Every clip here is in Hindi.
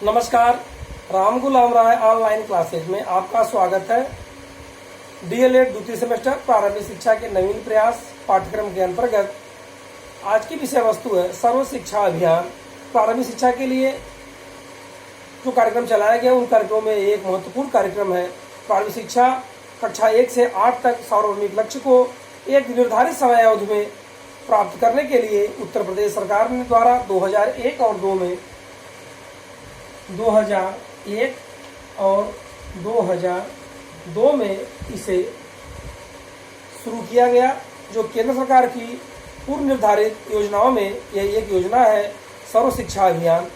नमस्कार। राम गुलाम राय ऑनलाइन क्लासेज में आपका स्वागत है। डीएलएड द्वितीय सेमेस्टर प्रारंभिक शिक्षा के नवीन प्रयास पाठ्यक्रम के अंतर्गत आज की विषय वस्तु है सर्व शिक्षा अभियान। प्रारंभिक शिक्षा के लिए जो कार्यक्रम चलाया गया उन कार्यक्रमों में एक महत्वपूर्ण कार्यक्रम है प्रारंभिक शिक्षा कक्षा 1 से 8 तक सार्वजनिक लक्ष्य को एक निर्धारित समय अवधि में प्राप्त करने के लिए उत्तर प्रदेश सरकार ने द्वारा 2001 और 2002 में इसे शुरू किया गया। जो केंद्र सरकार की पूर्व निर्धारित योजनाओं में यह एक योजना है सर्व शिक्षा अभियान।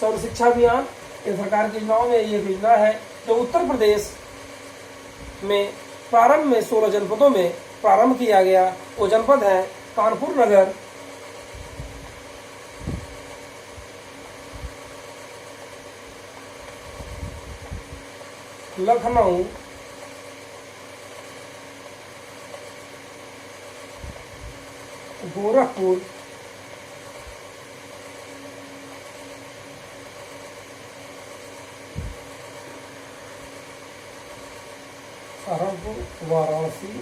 सर्व शिक्षा अभियान केंद्र सरकार की योजनाओं में एक योजना है जो उत्तर प्रदेश में प्रारंभ में 16 जनपदों में प्रारंभ किया गया। वो जनपद है कानपुर नगर, लखनऊ, गोरखपुर, सहारनपुर, वाराणसी,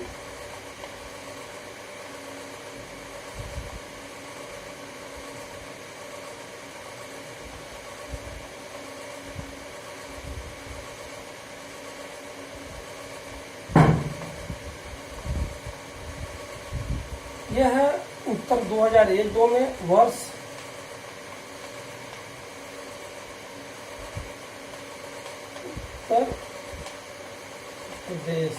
यह है उत्तर 2001-2 में वर्ष उत्तर प्रदेश।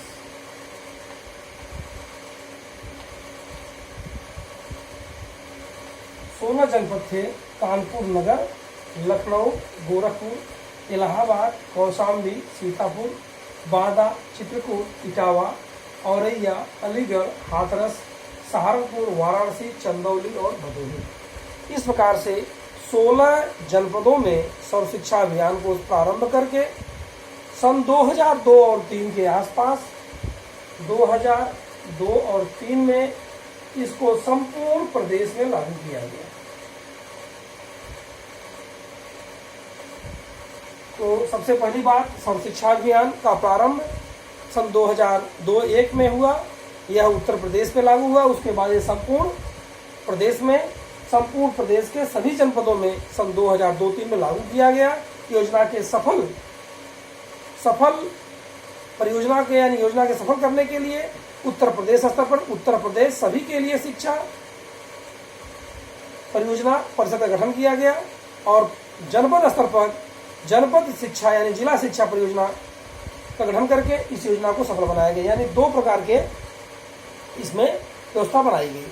सोलह जनपद थे कानपुर नगर, लखनऊ, गोरखपुर, इलाहाबाद, कौशाम्बी, सीतापुर, बांदा, चित्रकूट, इटावा, औरैया, अलीगढ़, हाथरस, सहारनपुर, वाराणसी, चंदौली और भदोही। इस प्रकार से 16 जनपदों में सर्व शिक्षा अभियान को प्रारंभ करके सन 2002 और 3 के आसपास 2002 और 3 में इसको संपूर्ण प्रदेश में लागू किया गया। तो सबसे पहली बात, सर्व शिक्षा अभियान का प्रारंभ सन 2002-1 में हुआ। यह उत्तर प्रदेश में लागू हुआ। उसके बाद ये संपूर्ण प्रदेश के सभी जनपदों में सन 2002-3 में लागू किया गया। योजना के सफल परियोजना के यानी योजना के सफल करने के लिए उत्तर प्रदेश स्तर पर उत्तर प्रदेश सभी के लिए शिक्षा परियोजना परिषद का गठन किया गया और जनपद स्तर पर जनपद शिक्षा यानी जिला शिक्षा परियोजना का गठन करके इस योजना को सफल बनाया गया। यानी 2 प्रकार के इसमें व्यवस्था बनाई गई।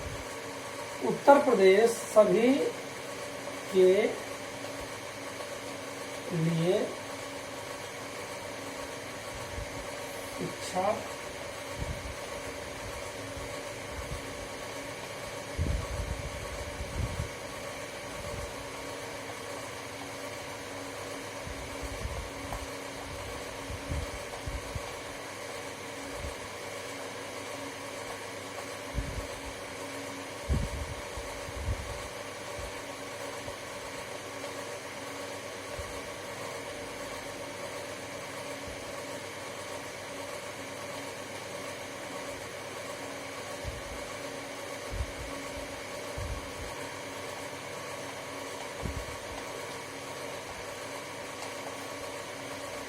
उत्तर प्रदेश सभी के लिए शिक्षा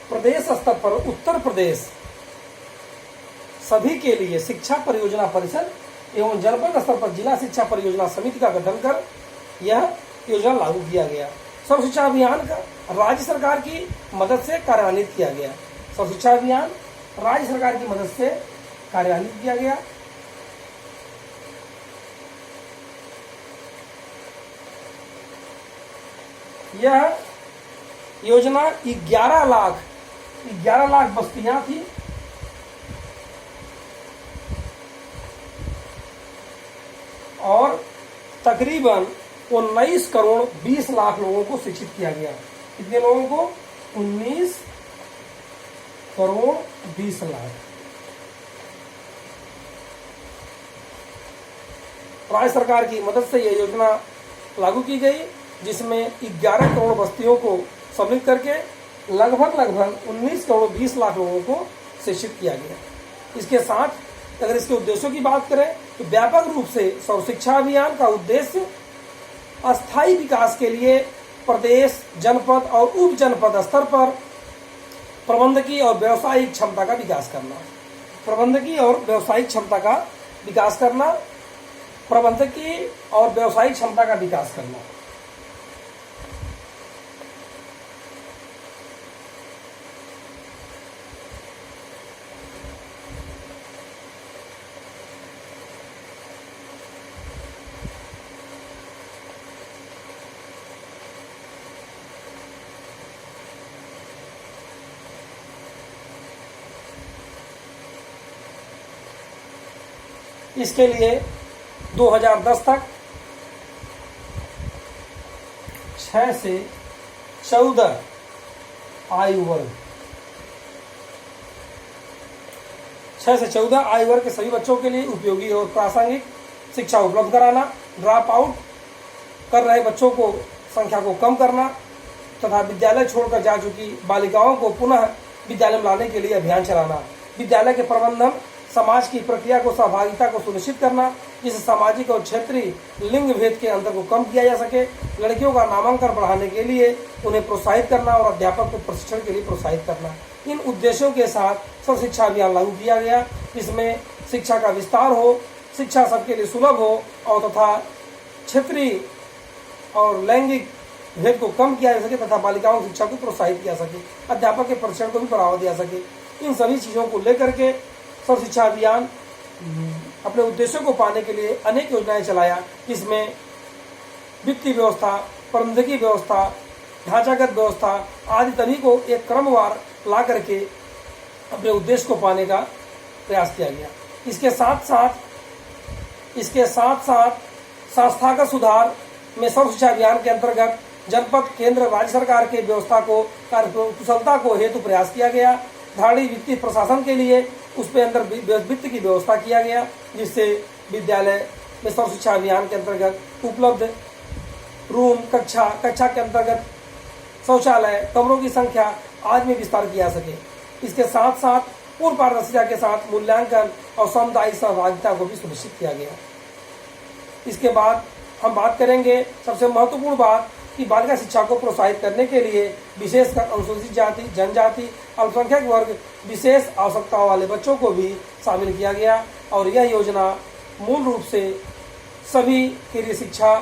प्रदेश स्तर पर उत्तर प्रदेश सभी के लिए शिक्षा परियोजना परिषद एवं जनपद स्तर पर जिला शिक्षा परियोजना समिति का गठन कर यह योजना लागू किया गया। सर्व शिक्षा अभियान का राज्य सरकार की मदद से कार्यान्वित किया गया। सर्व शिक्षा अभियान राज्य सरकार की मदद से कार्यान्वित किया गया। यह योजना 11 लाख बस्तियां थी और तकरीबन 19 करोड़ 20 लाख लोगों को शिक्षित किया गया। कितने लोगों को? 19 करोड़ 20 लाख। राज्य सरकार की मदद से यह योजना लागू की गई, जिसमें 11 करोड़ बस्तियों को सम्मिलित करके लगभग 19 करोड़ 20 लाख लोगों को शिक्षित किया गया। इसके साथ अगर इसके उद्देश्यों की बात करें तो व्यापक रूप से सर्व शिक्षा अभियान का उद्देश्य अस्थायी विकास के लिए प्रदेश, जनपद और उप जनपद स्तर पर प्रबंधकीय और व्यावसायिक क्षमता का विकास करना, प्रबंधकीय और व्यावसायिक क्षमता का विकास करना, प्रबंधकीय और व्यावसायिक क्षमता का विकास करना। इसके लिए 2010 तक 6 से 14 आयु वर्ग 6 से 14 आयु वर्ग के सभी बच्चों के लिए उपयोगी और प्रासंगिक शिक्षा उपलब्ध कराना, ड्रॉप आउट कर रहे बच्चों को संख्या को कम करना तथा विद्यालय छोड़कर जा चुकी बालिकाओं को पुनः विद्यालय में लाने के लिए अभियान चलाना, विद्यालय के प्रबंधन समाज की प्रक्रिया को सहभागिता को सुनिश्चित करना जिससे सामाजिक और क्षेत्रीय लिंग भेद के अंतर को कम किया जा सके, लड़कियों का नामांकन बढ़ाने के लिए उन्हें प्रोत्साहित करना और अध्यापक को प्रशिक्षण के लिए प्रोत्साहित करना। इन उद्देश्यों के साथ सर्व शिक्षा अभियान लागू किया गया, जिसमें शिक्षा का विस्तार हो, शिक्षा सबके लिए सुलभ हो और तथा क्षेत्रीय और लैंगिक भेद को कम किया जा सके तथा बालिकाओं की शिक्षा को प्रोत्साहित किया सके, अध्यापक के प्रशिक्षण को भी बढ़ावा दिया सके। इन सभी चीज़ों को लेकर के सर्व शिक्षा अभियान अपने उद्देश्यों को पाने के लिए अनेक योजनाएं चलाया, जिसमें वित्तीय व्यवस्था, प्रबंधकीय व्यवस्था, ढांचागत व्यवस्था आदि सभी को एक क्रमवार ला करके अपने उद्देश्य को पाने का प्रयास किया गया। इसके साथ साथ संस्थागत सुधार में सर्व शिक्षा अभियान के अंतर्गत जनपद, केंद्र, राज्य सरकार के व्यवस्था को कुशलता को हेतु प्रयास किया गया। धारणी वित्तीय प्रशासन के लिए उस पे अंदर वित्त की व्यवस्था किया गया, जिससे विद्यालय में सर्व शिक्षा अभियान के अंतर्गत उपलब्ध रूम, कक्षा के अंतर्गत शौचालय, कमरों की संख्या आदि में विस्तार किया सके। इसके साथ साथ पूर्ण पारदर्शिता के साथ मूल्यांकन और सामुदायिक सहभागिता को भी सुनिश्चित किया गया। इसके बाद हम बात करेंगे सबसे महत्वपूर्ण बात कि बालिका शिक्षा को प्रोत्साहित करने के लिए विशेषकर अनुसूचित जाति, जनजाति, अल्पसंख्यक वर्ग, विशेष आवश्यकताओं वाले बच्चों को भी शामिल किया गया और यह योजना मूल रूप से सभी के लिए शिक्षा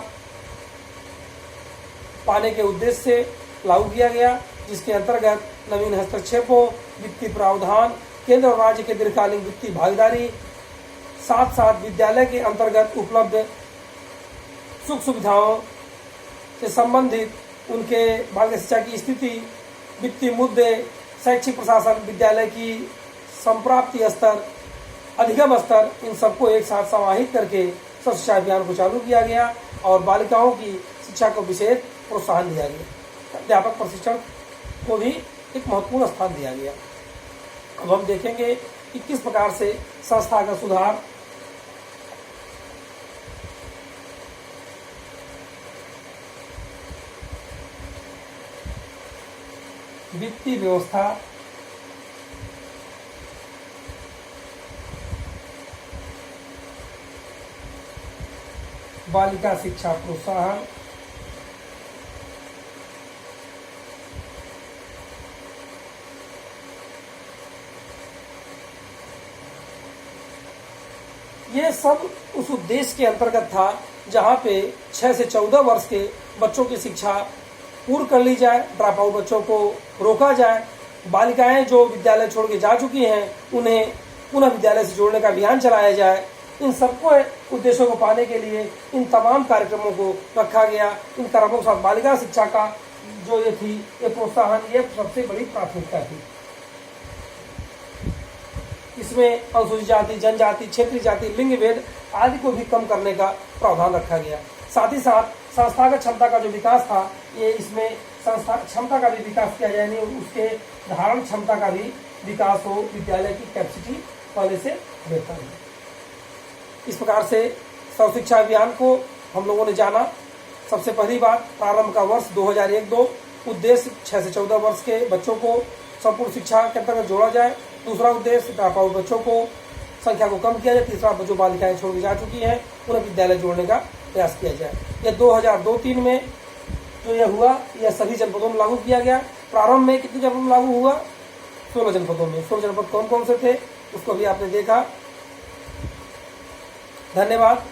पाने के उद्देश्य से लागू किया गया, जिसके अंतर्गत नवीन हस्तक्षेपों, वित्तीय प्रावधान, केंद्र और राज्य के दीर्घकालीन वित्तीय भागीदारी, साथ साथ विद्यालय के अंतर्गत उपलब्ध सुख सुविधाओं से संबंधित उनके बालिका शिक्षा की स्थिति, वित्तीय मुद्दे, शैक्षिक प्रशासन, विद्यालय की संप्राप्ति स्तर, अधिगम स्तर, इन सबको एक साथ समाहित करके सर्व शिक्षा अभियान को चालू किया गया और बालिकाओं की शिक्षा को विशेष प्रोत्साहन दिया गया। अध्यापक प्रशिक्षण को भी एक महत्वपूर्ण स्थान दिया गया। अब हम देखेंगे कि किस प्रकार से संस्थागत सुधार वित्तीय व्यवस्था, बालिका शिक्षा प्रोत्साहन, ये सब उस उद्देश्य के अंतर्गत था जहाँ पे 6 से 14 वर्ष के बच्चों की शिक्षा पूर्ण कर ली जाए, ड्रॉप आउट बच्चों को रोका जाए, बालिकाएं जो विद्यालय छोड़ के जा चुकी हैं उन्हें पुनः विद्यालय से जोड़ने का अभियान चलाया जाए। इन सबको उद्देश्यों को पाने के लिए इन तमाम कार्यक्रमों को रखा गया। इन कार्यक्रमों के साथ बालिका शिक्षा का जो ये थी, ये प्रोत्साहन, ये सबसे बड़ी प्राथमिकता थी। इसमें अनुसूचित जाति, जनजाति, क्षेत्रीय जाति, लिंग भेद आदि को भी कम करने का प्रावधान रखा गया। साथ ही साथ संस्थागत क्षमता का जो विकास था, ये इसमें संस्था क्षमता का भी विकास किया जाए, नहीं उसके धारण क्षमता का भी विकास हो, विद्यालय की कैपेसिटी पहले से बेहतर है। इस प्रकार से सर्व शिक्षा अभियान को हम लोगों ने जाना। सबसे पहली बात, प्रारंभ का वर्ष 2001-2, उद्देश्य 6 से 14 वर्ष के बच्चों को संपूर्ण शिक्षा के अंतर्गत जोड़ा जाए। दूसरा उद्देश्य ड्रॉप आउट बच्चों को संख्या को कम किया जाए। तीसरा, जो बालिकाएं छोड़ के जा चुकी हैं उन्हें विद्यालय जोड़ने का प्रयास किया जाए। यह 2002-03 में जो यह हुआ, यह सभी जनपदों में लागू किया गया। प्रारंभ में कितने जनपदों में लागू हुआ? 16 जनपदों में। 16 जनपद कौन कौन से थे उसको भी आपने देखा। धन्यवाद।